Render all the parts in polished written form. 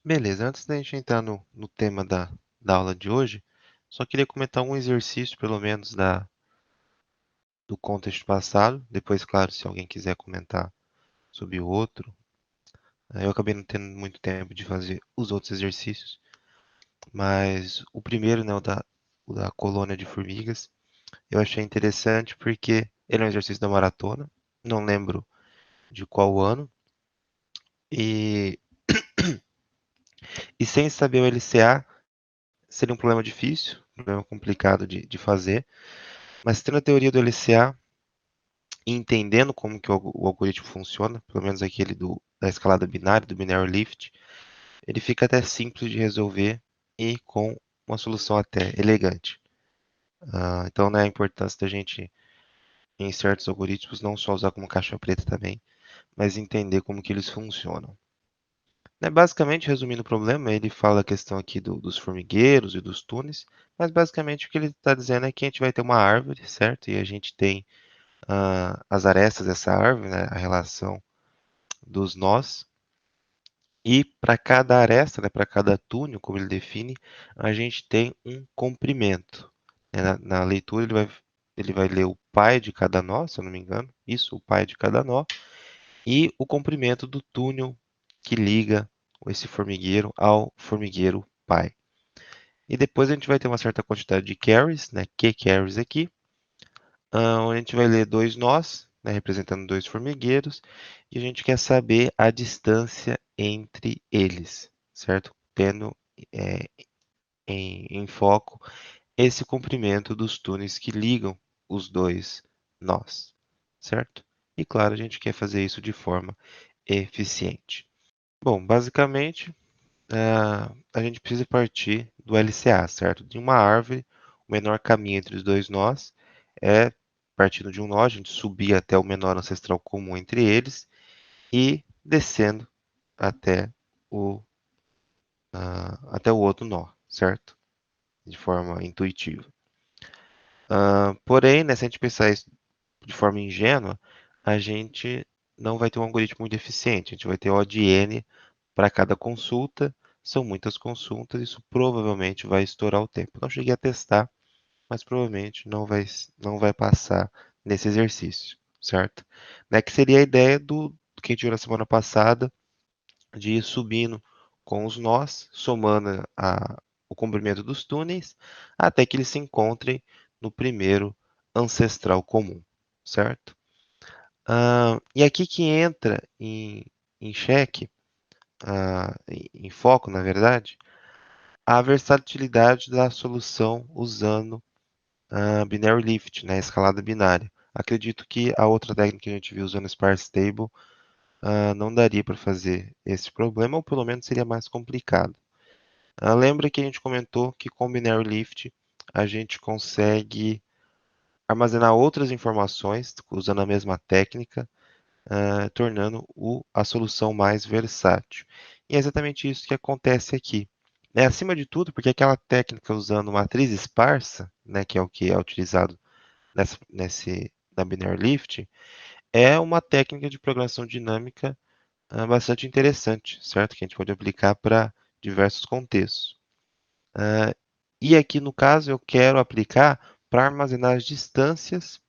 Beleza, antes da gente entrar no tema da aula de hoje, só queria comentar um exercício, pelo menos, do contexto passado. Depois, claro, se alguém quiser comentar sobre o outro. Eu acabei não tendo muito tempo de fazer os outros exercícios, mas o primeiro, né, o da colônia de formigas, eu achei interessante porque ele é um exercício da maratona, não lembro de qual ano, e, e sem saber o LCA seria um problema difícil, um problema complicado de fazer. Mas tendo a teoria do LCA e entendendo como que o algoritmo funciona, pelo menos aquele da escalada binária, do binary lift, ele fica até simples de resolver e com uma solução até elegante. Então, né, a importância da gente, em certos algoritmos, não só usar como caixa preta também, mas entender como que eles funcionam. Né, basicamente, resumindo o problema, ele fala a questão aqui dos formigueiros e dos túneis, mas basicamente o que ele está dizendo é que a gente vai ter uma árvore, certo? E a gente tem as arestas dessa árvore, né, a relação dos nós. E para cada aresta, né, para cada túnel, como ele define, a gente tem um comprimento. Né? Na leitura, ele vai ler o pai de cada nó, se eu não me engano. Isso, o pai de cada nó. E o comprimento do túnel que liga esse formigueiro ao formigueiro pai. E depois a gente vai ter uma certa quantidade de carries, né, Q carries aqui, onde a gente vai ler dois nós, né, representando dois formigueiros, e a gente quer saber a distância entre eles, certo? Tendo é, em foco esse comprimento dos túneis que ligam os dois nós, certo? E claro, a gente quer fazer isso de forma eficiente. Bom, basicamente, a gente precisa partir do LCA, certo? De uma árvore, o menor caminho entre os dois nós é partindo de um nó, a gente subir até o menor ancestral comum entre eles e descendo até até o outro nó, certo? De forma intuitiva. Porém, né, se a gente pensar isso de forma ingênua, a gente não vai ter um algoritmo muito eficiente. A gente vai ter O de n para cada consulta. São muitas consultas, isso provavelmente vai estourar o tempo. Não cheguei a testar, mas provavelmente não vai passar nesse exercício, certo? Né, que seria a ideia do que a gente viu na semana passada, de ir subindo com os nós, somando o comprimento dos túneis, até que eles se encontrem no primeiro ancestral comum, certo? E aqui que entra em xeque, em foco, na verdade, a versatilidade da solução usando binary lift, né, escalada binária. Acredito que a outra técnica que a gente viu usando sparse table não daria para fazer esse problema, ou pelo menos seria mais complicado. Lembra que a gente comentou que com binary lift a gente consegue armazenar outras informações usando a mesma técnica, tornando a solução mais versátil. E é exatamente isso que acontece aqui. Né? Acima de tudo, porque aquela técnica usando matriz esparsa, né, que é o que é utilizado na Binary Lift, é uma técnica de programação dinâmica bastante interessante, certo? Que a gente pode aplicar para diversos contextos. E aqui no caso eu quero aplicar para armazenar as distâncias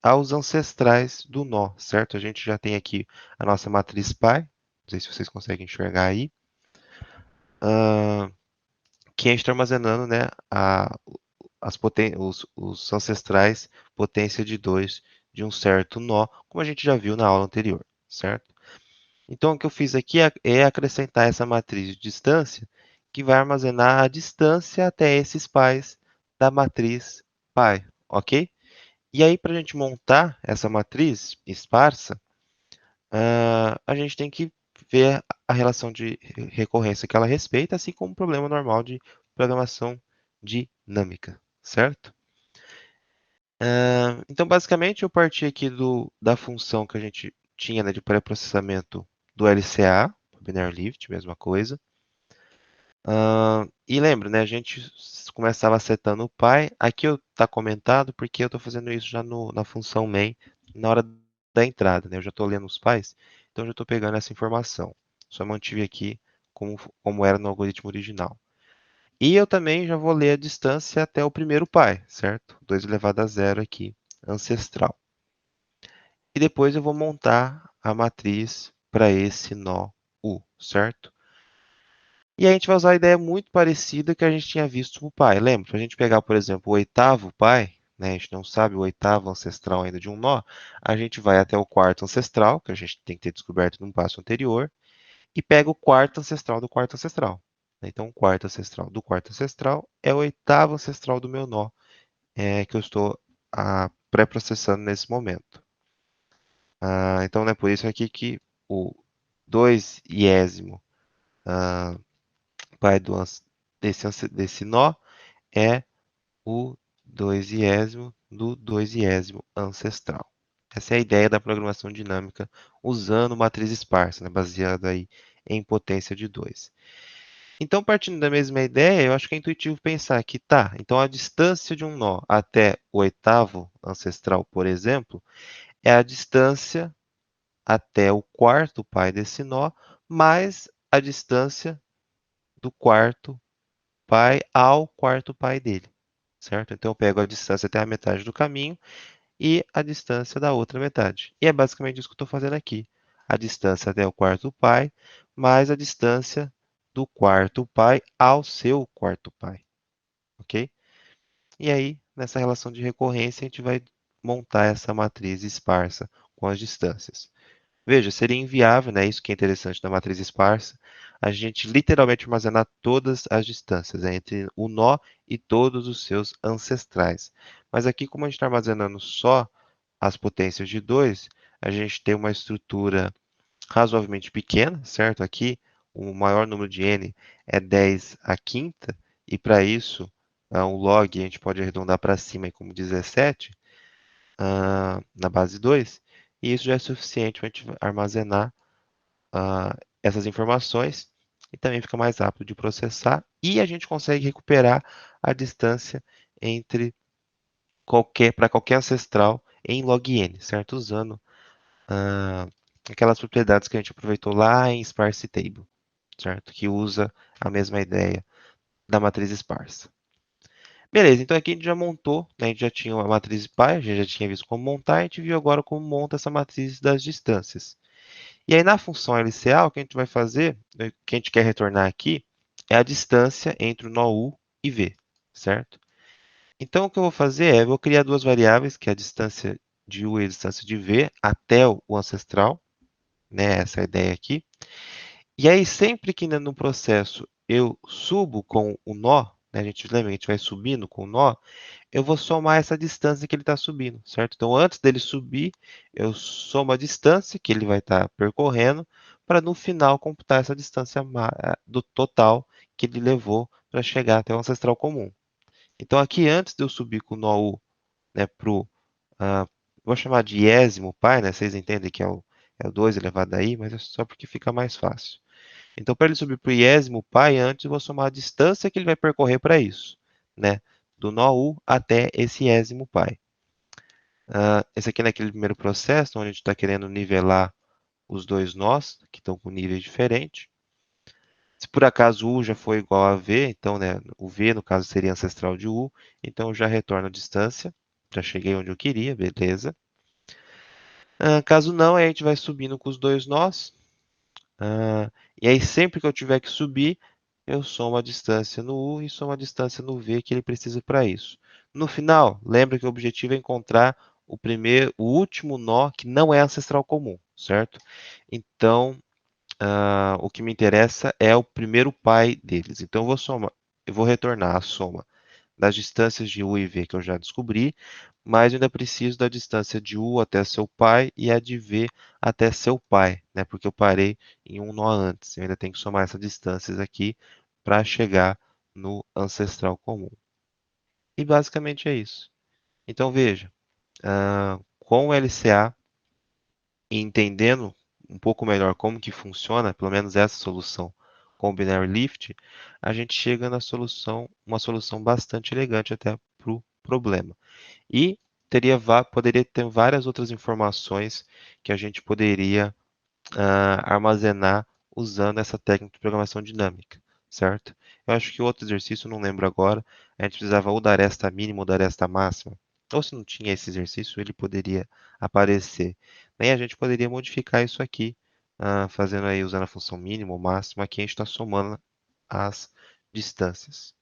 aos ancestrais do nó, certo? A gente já tem aqui a nossa matriz pi, não sei se vocês conseguem enxergar aí, que a gente está armazenando, né, os ancestrais potência de 2 de um certo nó, como a gente já viu na aula anterior, certo? Então, o que eu fiz aqui é acrescentar essa matriz de distância, que vai armazenar a distância até esses pais da matriz pi, ok? E aí, para a gente montar essa matriz esparsa, a gente tem que ver a relação de recorrência que ela respeita, assim como o problema normal de programação dinâmica, certo? Então, basicamente, eu parti aqui da função que a gente tinha, né, de pré-processamento do LCA, Binary Lift, mesma coisa. E lembra, né, a gente começava setando o pi. Aqui está comentado porque eu estou fazendo isso já na função main, na hora da entrada, né? Eu já estou lendo os pais, então já estou pegando essa informação. Só mantive aqui como era no algoritmo original. E eu também já vou ler a distância até o primeiro pai, certo? 2 elevado a zero aqui, ancestral. E depois eu vou montar a matriz para esse nó U, certo? E a gente vai usar a ideia muito parecida que a gente tinha visto para o pai. Lembra? Para a gente pegar, por exemplo, o oitavo pai, né? A gente não sabe o oitavo ancestral ainda de um nó, a gente vai até o quarto ancestral, que a gente tem que ter descoberto num passo anterior, e pega o quarto ancestral do quarto ancestral. Então, o quarto ancestral do quarto ancestral é o oitavo ancestral do meu nó, que eu estou pré-processando nesse momento. Então, é por isso aqui que o 2º pai desse nó é o 2º do 2º ancestral. Essa é a ideia da programação dinâmica usando matriz esparsa, né, baseada aí em potência de 2. Então, partindo da mesma ideia, eu acho que é intuitivo pensar que, tá, então a distância de um nó até o oitavo ancestral, por exemplo, é a distância até o quarto pai desse nó, mais a distância do quarto pai ao quarto pai dele, certo? Então, eu pego a distância até a metade do caminho e a distância da outra metade. E é basicamente isso que eu estou fazendo aqui. A distância até o quarto pai, mais a distância do quarto pai ao seu quarto pai, ok? E aí, nessa relação de recorrência, a gente vai montar essa matriz esparsa com as distâncias. Veja, seria inviável, né? Isso que é interessante da matriz esparsa, a gente literalmente armazenar todas as distâncias, né, entre o nó e todos os seus ancestrais. Mas aqui, como a gente está armazenando só as potências de 2, a gente tem uma estrutura razoavelmente pequena, certo? Aqui, o maior número de n é 10 a quinta, e para isso, um log a gente pode arredondar para cima como 17, na base 2, e isso já é suficiente para a gente armazenar essas informações, e também fica mais rápido de processar, e a gente consegue recuperar a distância entre para qualquer ancestral em log n, certo? Usando aquelas propriedades que a gente aproveitou lá em Sparse Table, certo? Que usa a mesma ideia da matriz esparsa. Beleza, então aqui a gente já montou, né? A gente já tinha a matriz pi, a gente já tinha visto como montar, a gente viu agora como monta essa matriz das distâncias. E aí na função LCA, o que a gente vai fazer, o que a gente quer retornar aqui, é a distância entre o nó U e V, certo? Então o que eu vou fazer eu vou criar duas variáveis, que é a distância de U e a distância de V até o ancestral, né? Essa é a ideia aqui. E aí, sempre que no processo eu subo com o nó, né, a gente lembra que a gente vai subindo com o nó, eu vou somar essa distância que ele está subindo, certo? Então, antes dele subir, eu somo a distância que ele vai estar percorrendo, para no final computar essa distância do total que ele levou para chegar até o ancestral comum. Então, aqui, antes de eu subir com o nó U, né, vou chamar de iésimo pai, né? Vocês entendem que é o 2 elevado a i, mas é só porque fica mais fácil. Então, para ele subir para o iésimo pai, antes eu vou somar a distância que ele vai percorrer para isso, né? Do nó U até esse iésimo pai. Esse aqui é naquele primeiro processo, onde a gente está querendo nivelar os dois nós, que estão com níveis diferentes. Se por acaso U já for igual a V, então, né, o V, no caso, seria ancestral de U, então eu já retorno a distância. Já cheguei onde eu queria, beleza. Caso não, aí a gente vai subindo com os dois nós. E aí, sempre que eu tiver que subir, eu somo a distância no U e somo a distância no V que ele precisa para isso. No final, lembra que o objetivo é encontrar o último nó que não é ancestral comum, certo? Então, o que me interessa é o primeiro pai deles. Então, eu vou retornar a soma das distâncias de U e V que eu já descobri, mas eu ainda preciso da distância de U até seu pai e a de V até seu pai, né? Porque eu parei em um nó antes. Eu ainda tenho que somar essas distâncias aqui para chegar no ancestral comum. E basicamente é isso. Então veja, com o LCA e entendendo um pouco melhor como que funciona, pelo menos essa solução com o Binary Lift, a gente chega na uma solução bastante elegante até para o problema. E poderia ter várias outras informações que a gente poderia armazenar usando essa técnica de programação dinâmica, certo? Eu acho que outro exercício, não lembro agora, a gente precisava ou da aresta mínima ou da aresta máxima, ou se não tinha esse exercício, ele poderia aparecer. Nem a gente poderia modificar isso aqui, fazendo aí, usando a função mínima ou máxima, aqui a gente está somando as distâncias.